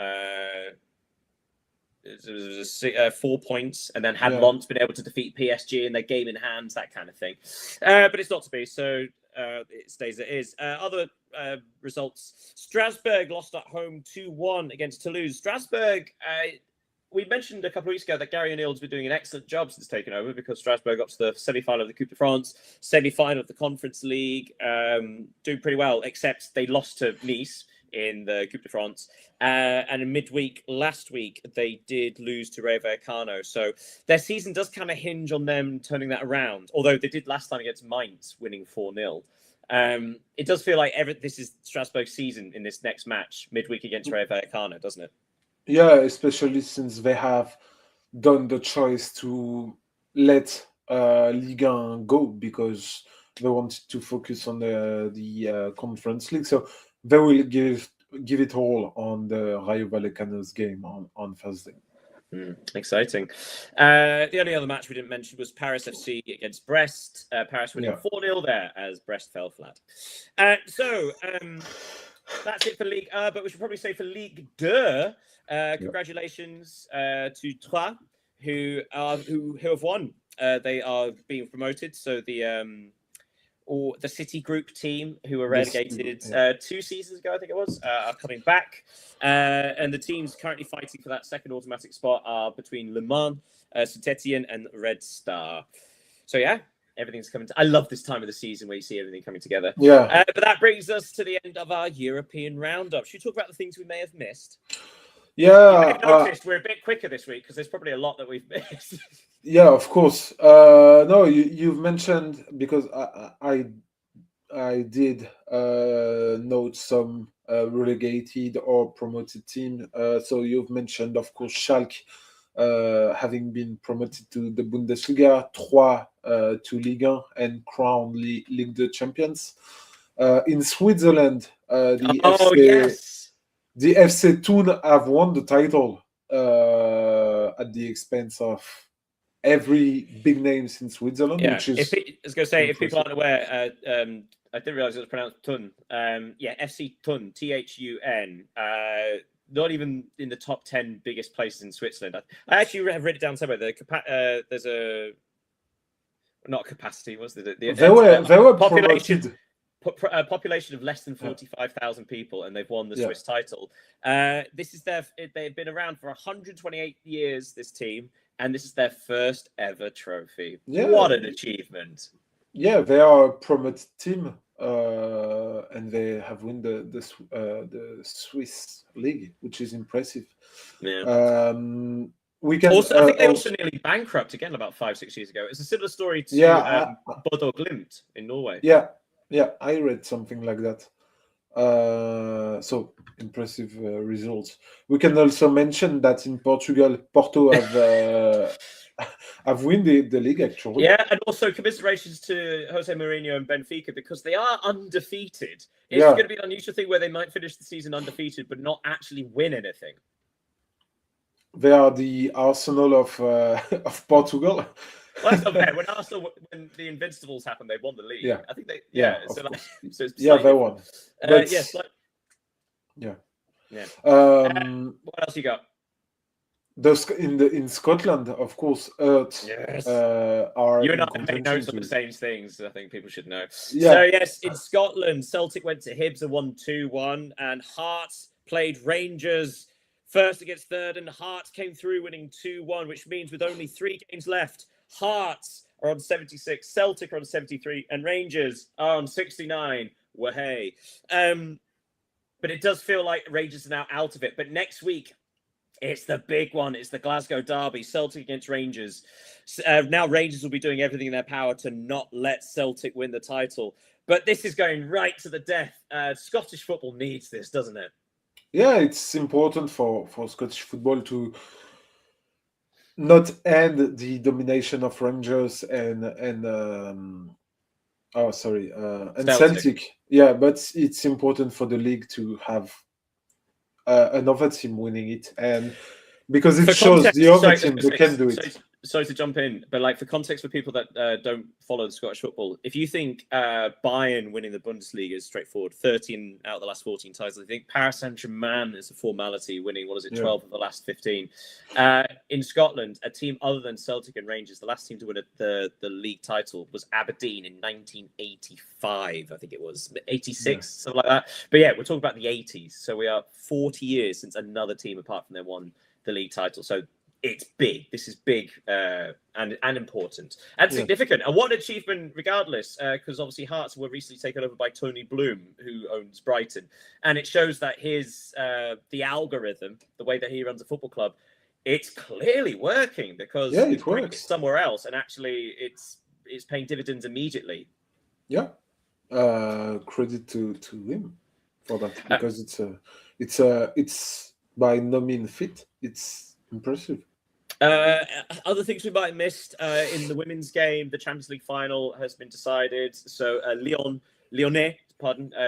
4 points, and then had Lens been able to defeat PSG in their game in hand, that kind of thing. But it's not to be, so it stays as it is. Other results: Strasbourg lost at home 2-1 against Toulouse. Strasbourg, we mentioned a couple of weeks ago that Gary O'Neill's been doing an excellent job since taking over, because Strasbourg got to the semi-final of the Coupe de France, semi-final of the Conference League, doing pretty well, except they lost to Nice in the Coupe de France. And in midweek last week, they did lose to Rayo Vallecano. So their season does kind of hinge on them turning that around, although they did last time against Mainz, winning 4-0. It does feel like this is Strasbourg's season in this next match, midweek against Rayo Vallecano, doesn't it? Yeah, especially since they have done the choice to let Ligue 1 go because they wanted to focus on the Conference League. So they will give it all on the Rayo Vallecano's game on Thursday. Exciting. The only other match we didn't mention was Paris FC against Brest. Paris winning 4-0 there as Brest fell flat. So that's it for Ligue 1, but we should probably say for Ligue 2, congratulations to Troyes, who have won. They are being promoted. So the City Group team, who were relegated 2 seasons ago, I think it was, are coming back. And the teams currently fighting for that second automatic spot are between Le Mans, Saint-Etienne, and Red Star. So, yeah, everything's coming. I love this time of the season where you see everything coming together. Yeah. But that brings us to the end of our European roundup. Should we talk about the things we may have missed? Yeah. You may have noticed we're a bit quicker this week because there's probably a lot that we've missed. Yeah, of course. No, you've mentioned, because I did note some relegated or promoted team. So you've mentioned, of course, Schalke having been promoted to the Bundesliga, Troyes to Ligue 1, and crowned Ligue 2 champions. In Switzerland, the FC Thun have won the title at the expense of every big names in Switzerland, which is. I was going to say, if people aren't aware, I didn't realize it was pronounced Thun. FC Thun, THUN. Not even in the top 10 biggest places in Switzerland. I actually have read it down somewhere. There's a not capacity. What's the they were population? Promoted. A population of less than 45,000 people, and they've won the Swiss title. This is they've been around for 128 years, this team, and this is their first ever trophy. What an achievement. Yeah, they are a promoted team, and they have won the Swiss League, which is impressive. We can also, I think they also nearly bankrupt again about 5-6 years ago. It's a similar story to Bodo Glimt in Norway. Yeah, I read something like that. So impressive results. We can also mention that in Portugal, Porto have won the league, actually. Yeah, and also commiserations to Jose Mourinho and Benfica, because they are undefeated. It's going to be an unusual thing where they might finish the season undefeated but not actually win anything. They are the Arsenal of Portugal. Well, that's not bad. When the Invincibles happened, they won the league. Yeah. I think they. So they won. What else you got? In Scotland, of course, are. You and I make notes on the same things. I think people should know. Yeah. So yes, in Scotland, Celtic went to Hibs and won 2-1, and Hearts played Rangers first against third, and Hearts came through winning 2-1, which means with only 3 games left, Hearts are on 76, Celtic are on 73, and Rangers are on 69. Wahey. But it does feel like Rangers are now out of it. But next week, it's the big one. It's the Glasgow Derby, Celtic against Rangers. Now Rangers will be doing everything in their power to not let Celtic win the title. But this is going right to the death. Scottish football needs this, doesn't it? Yeah, it's important for Scottish football to not end the domination of Rangers and Celtic. Yeah, but it's important for the league to have another team winning it, and because it shows the other team they can do it. Sorry to jump in, but like for context for people that don't follow the Scottish football, if you think Bayern winning the Bundesliga is straightforward, 13 out of the last 14 titles, I think Paris Saint-Germain is a formality, winning 12 of the last 15. In Scotland, a team other than Celtic and Rangers, the last team to win the league title was Aberdeen in 1985, I think it was 86, something like that. But yeah, we're talking about the 80s, so we are 40 years since another team apart from them won the league title. So it's big. This is big and important and significant. And what an achievement, regardless, because obviously Hearts were recently taken over by Tony Bloom, who owns Brighton. And it shows that the algorithm, the way that he runs a football club, it's clearly working because it works somewhere else. And actually, it's paying dividends immediately. Yeah. Credit to him for that, because it's by no means fit. It's impressive. Other things we might have missed in the women's game, the Champions League final has been decided. So Lyonnais,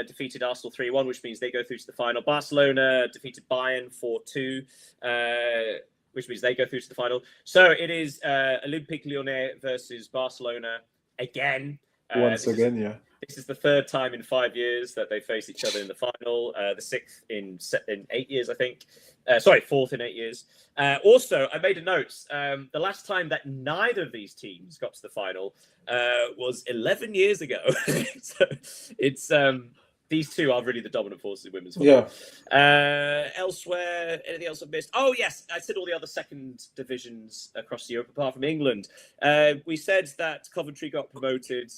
defeated Arsenal 3-1, which means they go through to the final. Barcelona defeated Bayern 4-2, which means they go through to the final. So it is Olympique Lyonnais versus Barcelona again. Once again, yeah. This is the third time in 5 years that they face each other in the final. The sixth in 8 years, I think. Fourth in 8 years. Also, I made a note. The last time that neither of these teams got to the final was 11 years ago. So it's these two are really the dominant forces in women's football. Yeah. Elsewhere, anything else I've missed? Oh, yes. I said all the other second divisions across Europe, apart from England. We said that Coventry got promoted.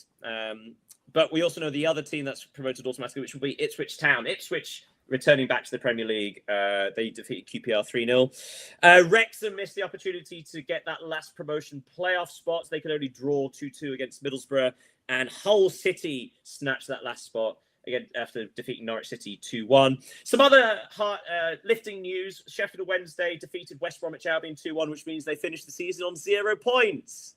But we also know the other team that's promoted automatically, which will be Ipswich Town. Ipswich returning back to the Premier League. They defeated QPR 3-0. Wrexham missed the opportunity to get that last promotion playoff spot. They could only draw 2-2 against Middlesbrough. And Hull City snatched that last spot again after defeating Norwich City 2-1. Some other lifting news. Sheffield Wednesday defeated West Bromwich Albion 2-1, which means they finished the season on 0 points.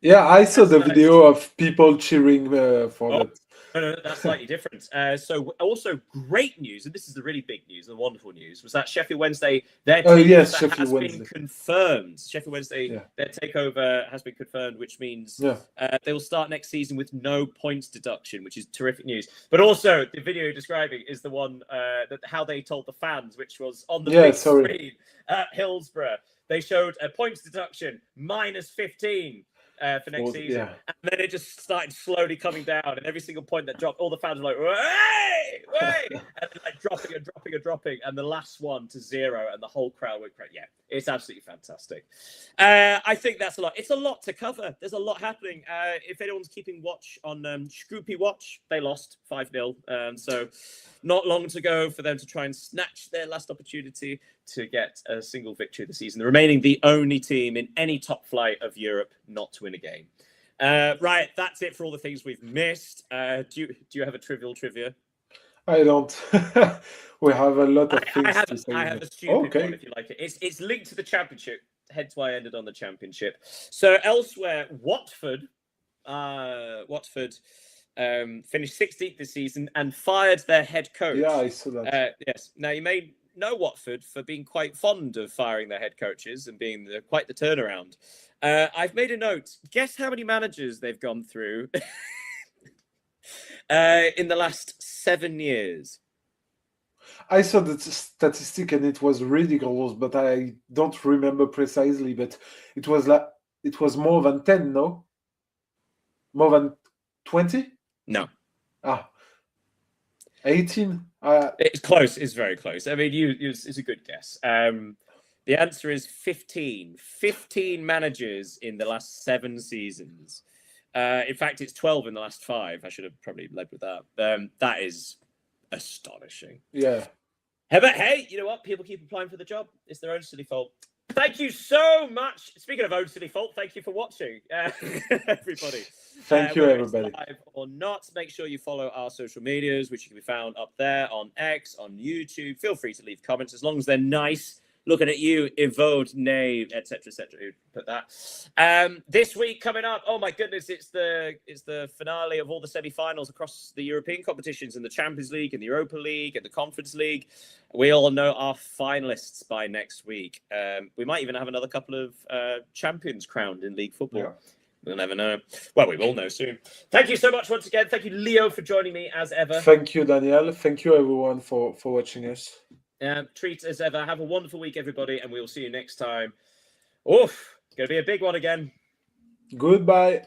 Yeah, I saw the video of people cheering for that. No, that's slightly different. So also great news, and this is the really big news, the wonderful news, was that Sheffield Wednesday, their takeover has been confirmed. Sheffield Wednesday, their takeover has been confirmed, which means they will start next season with no points deduction, which is terrific news. But also, the video you're describing is the one that how they told the fans, which was on the big screen at Hillsborough. They showed a points deduction, -15. For next season, and then it just started slowly coming down, and every single point that dropped, all the fans were like, "Way!" and then, like dropping, and the last one to 0, and the whole crowd went crazy. Yeah, it's absolutely fantastic. I think that's a lot. It's a lot to cover. There's a lot happening. If anyone's keeping watch on Scoopy Watch, they lost 5-0, so not long to go for them to try and snatch their last opportunity to get a single victory this season, remaining the only team in any top flight of Europe not to win a game. Right, that's it for all the things we've missed. Do you have a trivial trivia? I don't. We have a lot of things to say. I have a stupid one if you like it. It's linked to the championship, hence why I ended on the championship. So elsewhere, Watford finished 16th this season and fired their head coach. Yeah, I saw that. Yes. Now, you may know Watford for being quite fond of firing their head coaches and being quite the turnaround. I've made a note. Guess how many managers they've gone through in the last 7 years? I saw the statistic and it was ridiculous, but I don't remember precisely. But it was more than 10, no? More than 20? No. 18? It's close. It's very close. I mean, it's a good guess. The answer is 15. 15 managers in the last 7 seasons. In fact, it's 12 in the last 5. I should have probably led with that. That is astonishing. Yeah. But hey, you know what? People keep applying for the job. It's their own silly fault. Thank you so much. Speaking of own silly fault, thank you for watching, everybody. Thank you, everybody. Live or not, make sure you follow our social medias, which can be found up there on X, on YouTube. Feel free to leave comments as long as they're nice. Looking at you, Evode, Nave, etc., etc. Put that. This week coming up. Oh my goodness! It's the finale of all the semi-finals across the European competitions, and the Champions League, and the Europa League, and the Conference League. We all know our finalists by next week. We might even have another couple of champions crowned in league football. Yeah. We'll never know. Well, we will know soon. Thank you so much once again. Thank you, Leo, for joining me as ever. Thank you, Daniel. Thank you, everyone, for watching us. Treat as ever. Have a wonderful week, everybody, and we will see you next time. Oof, it's going to be a big one again. Goodbye.